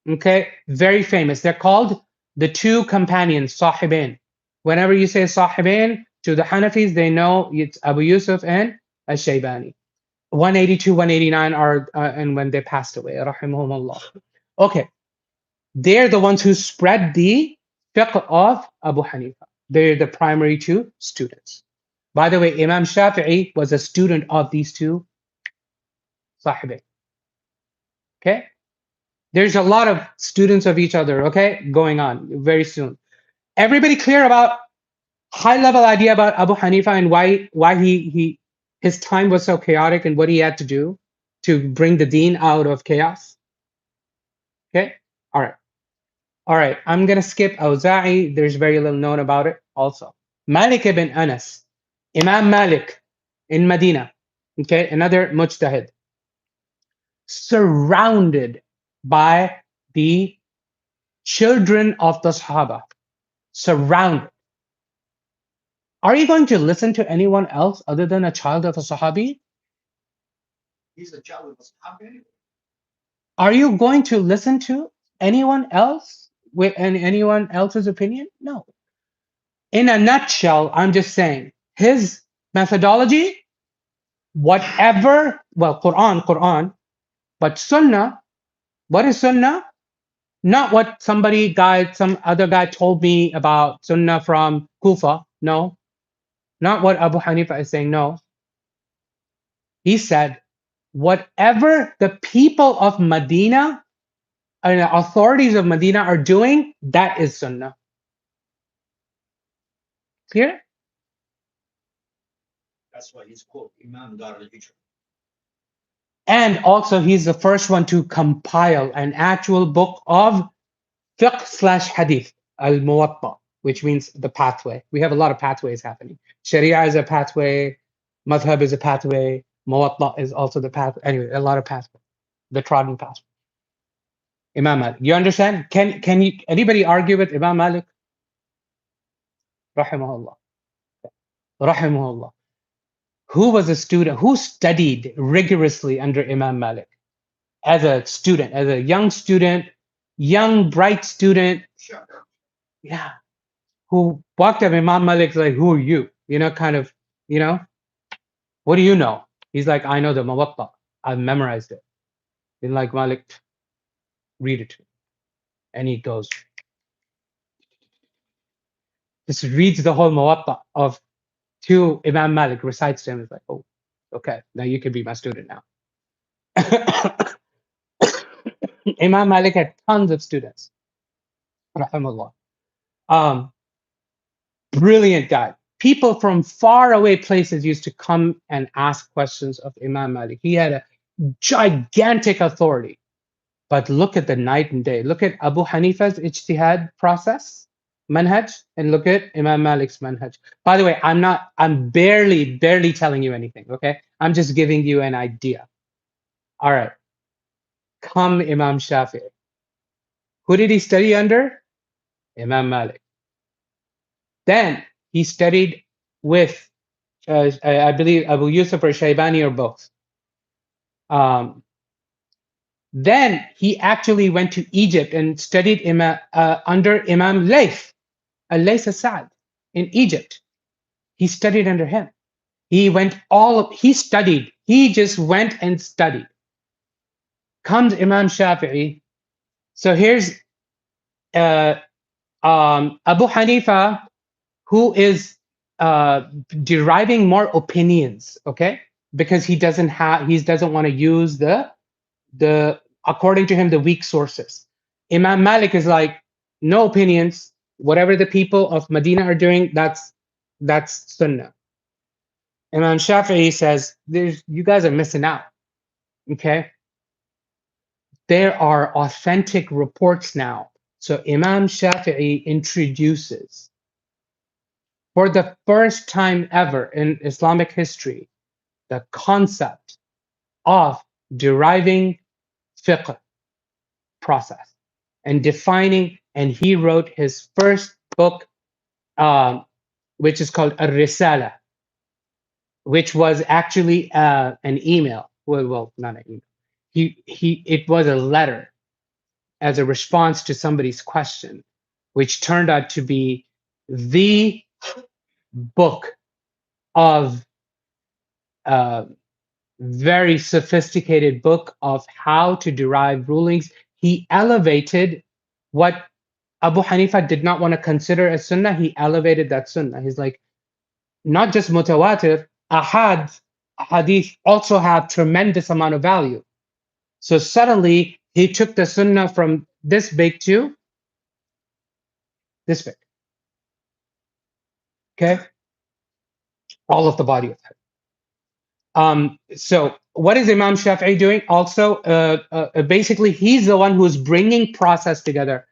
Speaker 1: Okay, very famous. They're called the two companions, Sahibain. Whenever you say Sahibain to the Hanafis, they know it's Abu Yusuf and Ash-Shaybani. 182, 189 are and when they passed away, rahimahumullah. Okay, they're the ones who spread the fiqh of Abu Hanifa. They're the primary two students. By the way, Imām Shāfiʿī was a student of these two Sahibain. Okay? There's a lot of students of each other, okay, going on very soon. Everybody clear about high-level idea about Abu Hanifa and why his time was so chaotic and what he had to do to bring the deen out of chaos? Okay? All right. I'm going to skip Awza'i. There's very little known about it also. Malik ibn Anas. Imām Mālik in Medina. Okay? Another Mujtahid. Surrounded by the children of the Sahaba. Surrounded. Are you going to listen to anyone else other than a child of a Sahabi?
Speaker 2: He's a child of a Sahabi.
Speaker 1: Are you going to listen to anyone else with anyone else's opinion? No. In a nutshell, I'm just saying his methodology, whatever, well, Quran, but Sunnah, what is Sunnah? Not what some other guy told me about Sunnah from Kufa. No. Not what Abu Hanifa is saying. No. He said, whatever the people of Medina and the authorities of Medina are doing, that is Sunnah. Clear?
Speaker 2: That's why he's called Imam Dar al-Hijrah.
Speaker 1: And also, he's the first one to compile an actual book of fiqh/hadith, al-Muwatta, which means the pathway. We have a lot of pathways happening. Sharia is a pathway, Madhhab is a pathway, Muwatta is also the pathway. Anyway, a lot of pathways, the trodden path. Imam Malik, you understand? Can you anybody argue with Imam Malik? Rahimahullah. Rahimahullah. Who was a student, who studied rigorously under Imam Malik? As a student, as a young student, young, bright student.
Speaker 2: Sure.
Speaker 1: Yeah. Who walked up Imam Malik like, who are you? You know, kind of, you know, what do you know? He's like, I know the Muwatta. I've memorized it. He's like, Malik, read it to me. And he goes, just reads the whole Muwatta of to Imam Malik, recites to him. He's like, oh, okay, now you can be my student now. Imam Malik had tons of students. Rahimahullah. Brilliant guy. People from far away places used to come and ask questions of Imam Malik. He had a gigantic authority. But look at the night and day. Look at Abu Hanifa's Ijtihād process, manhaj, and look at Imam Malik's manhaj. By the way, I'm barely telling you anything, okay? I'm just giving you an idea. All right. Come Imam Shāfiʿī. Who did he study under? Imam Malik. Then he studied with, I believe, Abu Yusuf or Shaybani or both. Then he actually went to Egypt and studied under Imam Layth, Al-Layth al-Sa'd in Egypt. He studied under him. He studied. He just went and studied. Comes Imam Shāfiʿī. So here's Abu Hanifa, who is deriving more opinions, okay? Because he doesn't want to use the according to him the weak sources. Imam Malik is like, no opinions. Whatever the people of Medina are doing, that's Sunnah. Imam Shāfiʿī says, you guys are missing out. Okay? There are authentic reports now. So Imam Shāfiʿī introduces, for the first time ever in Islamic history, the concept of deriving fiqh process and defining, and he wrote his first book, which is called Ar-Risala, which was actually an email. Well, not an email. It was a letter as a response to somebody's question, which turned out to be the book of very sophisticated book of how to derive rulings. He elevated what Abu Hanifa did not want to consider as sunnah. He elevated that sunnah. He's like, not just mutawatir, hadith also have tremendous amount of value. So suddenly he took the sunnah from this big to this big. Okay, all of the body of it. So what is Imam Shāfiʿī doing? Also, basically, he's the one who's bringing process together.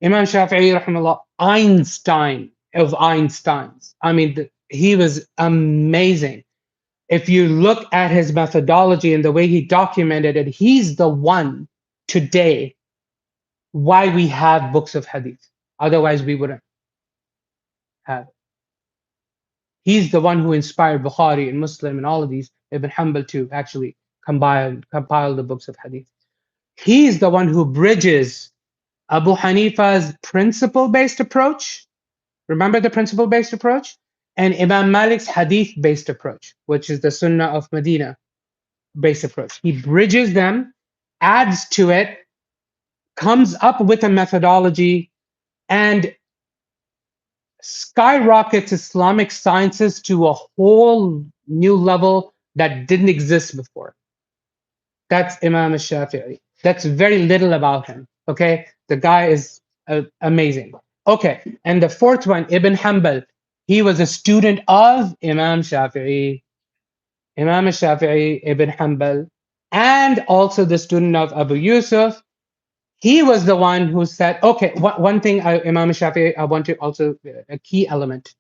Speaker 1: Imam Shāfiʿī, rahimahullah, Einstein of Einsteins. I mean, he was amazing. If you look at his methodology and the way he documented it, he's the one today why we have books of hadith. Otherwise, we wouldn't have it. He's the one who inspired Bukhari and Muslim and all of these, Ibn Ḥanbal, to actually compile the books of hadith. He's the one who bridges Abu Hanifa's principle-based approach. Remember the principle-based approach? And Imam Malik's hadith-based approach, which is the Sunnah of Medina based approach. He bridges them, adds to it, comes up with a methodology and skyrockets Islamic sciences to a whole new level that didn't exist before. That's Imam Shāfiʿī. That's very little about him. Okay, the guy is amazing. Okay, and the fourth one, Ibn Ḥanbal. He was a student of Imam Shāfiʿī, Imam Shāfiʿī, Ibn Ḥanbal, and also the student of Abu Yusuf. He was the one who said, okay, one thing, Imam Shāfiʿī, I want to also, a key element.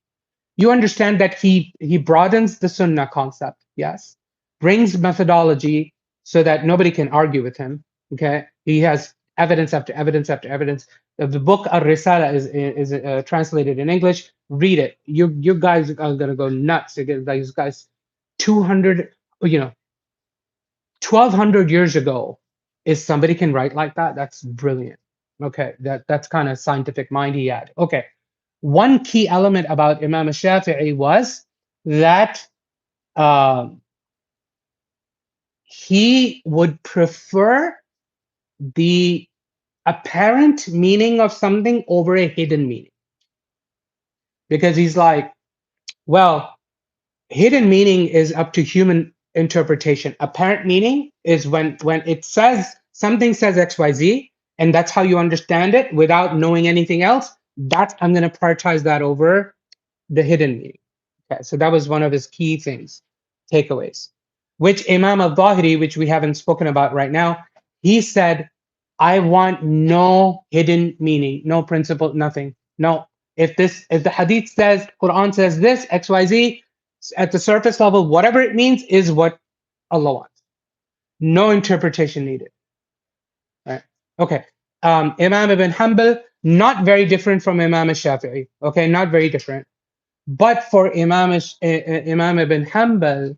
Speaker 1: You understand that he broadens the Sunnah concept, yes, brings methodology so that nobody can argue with him. Okay, he has evidence after evidence after evidence. The book Ar-Risala is translated in English. Read it. You guys are gonna go nuts. These guys, 200, 1,200 years ago, if somebody can write like that, that's brilliant. Okay, that's kind of scientific mind he had. Okay. One key element about Imam Shāfiʿī was that he would prefer the apparent meaning of something over a hidden meaning. Because he's like, well, hidden meaning is up to human interpretation. Apparent meaning is when it says, something says XYZ, and that's how you understand it without knowing anything else. I'm going to prioritize that over the hidden meaning. Okay, so that was one of his key things, takeaways. Which Imam al-Zahiri, which we haven't spoken about right now, he said, I want no hidden meaning, no principle, nothing. No, if the hadith says, Quran says this, XYZ, at the surface level, whatever it means is what Allah wants. No interpretation needed. Right? Okay. Imam Ibn Ḥanbal, not very different from Imam Shāfiʿī. Okay, not very different. But for Imam Ibn Ḥanbal,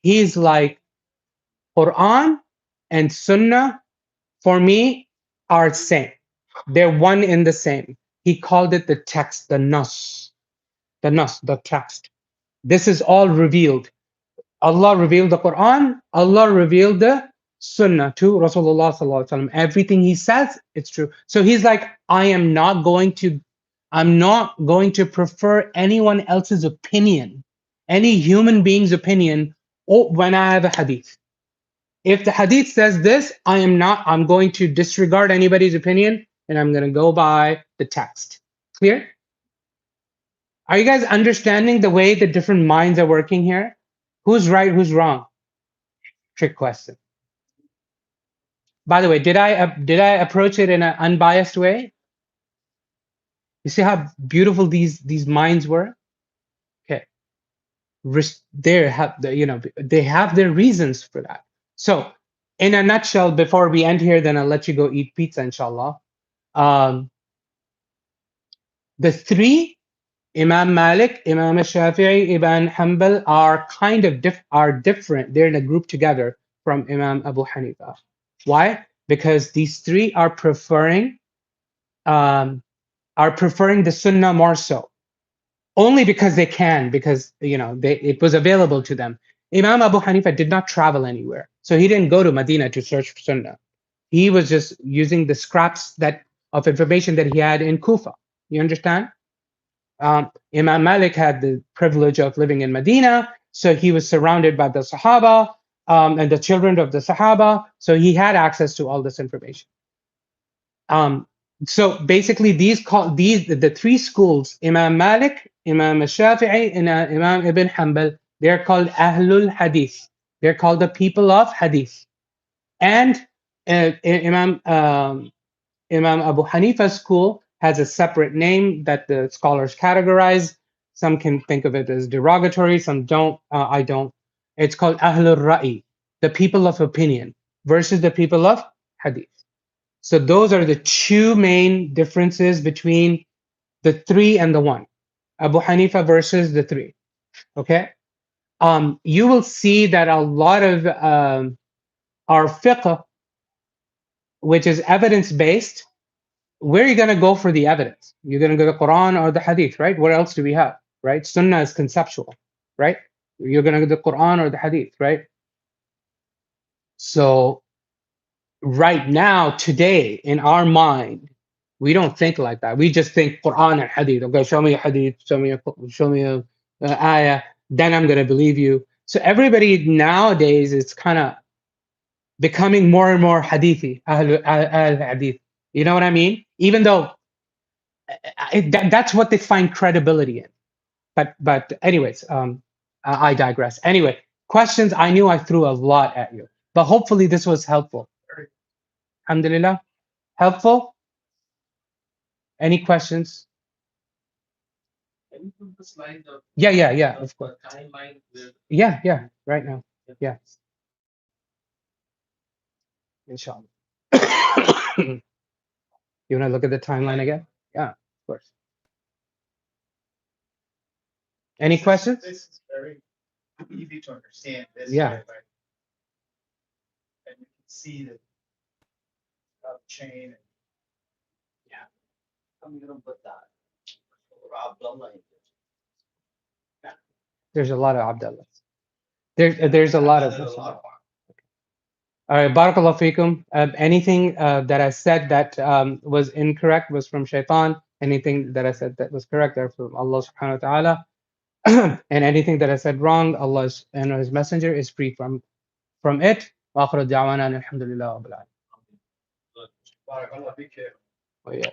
Speaker 1: he's like, Quran and Sunnah, for me, are same. They're one in the same. He called it the text, the nas, the text. This is all revealed. Allah revealed the Quran, Allah revealed the Sunnah to Rasulullah sallallahu alaihi wasallam. Everything he says, it's true. So he's like, I'm not going to prefer anyone else's opinion, any human being's opinion, when I have a hadith. If the hadith says this, I'm going to disregard anybody's opinion and I'm going to go by the text. Clear? Are you guys understanding the way the different minds are working here? Who's right, who's wrong? Trick question. By the way, did I approach it in an unbiased way? You see how beautiful these minds were? Okay. They have their reasons for that. So, in a nutshell, before we end here, then I'll let you go eat pizza, inshallah. The three, Imām Mālik, Imām Shāfiʿī, Ibn Ḥanbal, are kind of different. They're in a group together from Imām Abū Ḥanīfah. Why? Because these three are preferring the Sunnah more so. Only because they can, because it was available to them. Imām Abū Ḥanīfah did not travel anywhere, so he didn't go to Medina to search for Sunnah. He was just using the scraps of information that he had in Kufa. You understand? Imām Mālik had the privilege of living in Medina, so he was surrounded by the Sahaba and the children of the Sahaba, so he had access to all this information. So basically, the three schools, Imām Mālik, Imām Shāfiʿī, and Imām Ibn Ḥanbal, they're called Ahlul Hadith. They're called the people of Hadith. And Imām Abū Ḥanīfah's school has a separate name that the scholars categorize. Some can think of it as derogatory, some don't. I don't. It's called Ahlul Ra'i, the people of opinion, versus the people of Hadith. So those are the two main differences between the three and the one. Abu Hanifa versus the three. Okay? You will see that a lot of our fiqh, which is evidence-based, where are you going to go for the evidence? You're going to go to the Quran or the Hadith, right? What else do we have, right? Sunnah is conceptual, right? You're going to go to the Quran or the Hadith, right? So right now, today, in our mind, we don't think like that. We just think Quran and Hadith. Okay, show me a Hadith, show me a ayah, then I'm gonna believe you. So everybody nowadays is kind of becoming more and more Hadithi, Ahl Hadith. You know what I mean? Even though that's what they find credibility in. But anyways, I digress. Anyway, questions. I knew I threw a lot at you, but hopefully this was helpful. Alhamdulillah. Helpful? Any questions? Yeah, of course. Yeah, right now. Yeah. Inshallah. You want to look at the timeline again? Yeah, of course. Any questions?
Speaker 2: This is very easy to understand. This
Speaker 1: Yeah.
Speaker 2: way, right? And you can see the chain.
Speaker 1: Yeah.
Speaker 2: I'm gonna put that. Abdullah.
Speaker 1: There's a lot of Abdullah. There's a lot of. All right, Barakallahu feekum. Anything that I said that was incorrect was from Shaitan. Anything that I said that was correct are from Allah subhanahu wa ta'ala. And anything that I said wrong, Allah and His Messenger is free from it. Wa akhiru da'wana alhamdulillah rabbil alamin.
Speaker 2: Barakallah. Be careful.
Speaker 1: Oh, yeah.